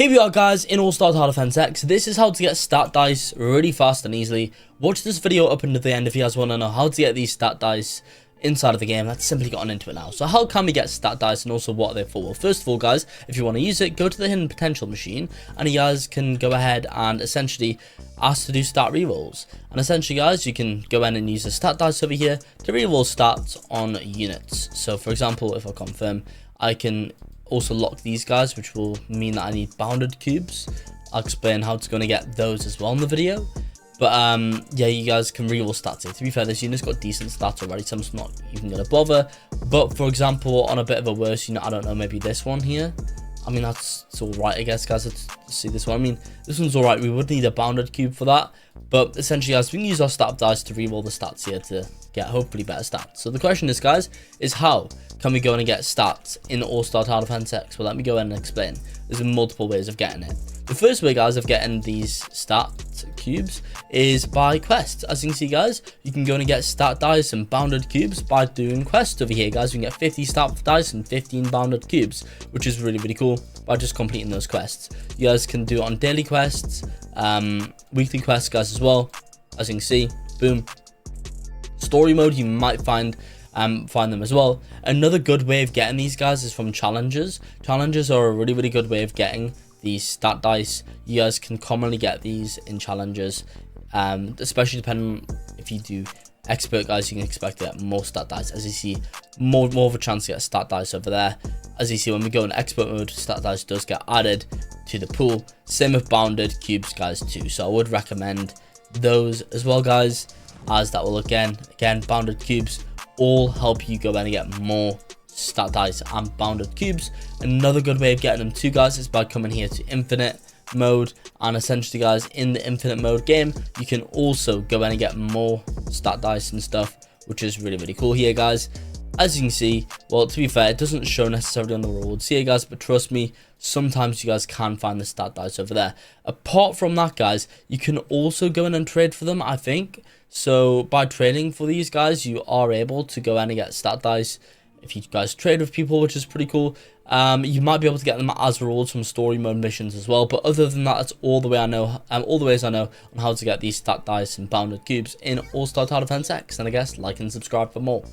Here we are, guys, in All-Star Tower Defense X. This is how to get stat dice really fast and easily. Watch this video up until the end if you guys want to know how to get these stat dice inside of the game. Let's simply get on into it now. So how can we get stat dice and also what are they for? Well, first of all, guys, if you want to use it, go to the hidden potential machine and you guys can go ahead and essentially ask to do stat rerolls. And essentially, guys, you can go in and use the stat dice over here to reroll stats on units. So for example, if I confirm, I can also lock these guys, which will mean that I need bounded cubes. I'll explain how to get those as well in the video. But yeah, you guys can reroll stats here. To be fair, this unit's got decent stats already, so I'm just not even gonna bother. But for example, on a bit of a worse unit, I don't know, maybe this one here. I mean, it's all right, I guess, guys. Let's see this one. I mean, this one's all right. We would need a bounded cube for that. But essentially, guys, we can use our stat dice to reroll the stats here to get hopefully better stats. So the question is, guys, is how can we go in and get stats in All-Star Tower Defense X? Well, let me go in and explain. There's multiple ways of getting it. The first way, guys, of getting these stat cubes is by quests. As you can see, guys, you can go in and get stat dice and bounded cubes by doing quests over here, guys. You can get 50 stat dice and 15 bounded cubes, which is really, really cool by just completing those quests. You guys can do it on daily quests, weekly quests, guys, as well. As you can see, boom. Story mode, you might find them as well. Another good way of getting these, guys, is from challenges. Challenges are a really, really good way of getting these stat dice. You guys can commonly get these in challenges, especially depending if you do expert, guys. You can expect to get more stat dice. As you see, more of a chance to get stat dice over there. As you see, when we go in expert mode, stat dice does get added to the pool. Same with bounded cubes, guys, too. So I would recommend those as well, guys, as that will again bounded cubes all help you go in and get more stat dice and bounded cubes. Another good way of getting them too, guys, is by coming here to infinite mode, and essentially, guys, in the infinite mode game, you can also go in and get more stat dice and stuff, which is really, really cool here, guys. As you can see, well, to be fair, it doesn't show necessarily on the rewards here, guys, but trust me, sometimes you guys can find the stat dice over there. Apart from that, guys, you can also go in and trade for them, I think. So by trading for these, guys, you are able to go in and get stat dice if you guys trade with people, which is pretty cool. You might be able to get them as rewards from story mode missions as well. But other than that, that's all the ways I know on how to get these stat dice and bounded cubes in All-Star Tower Defense X. And I guess like and subscribe for more.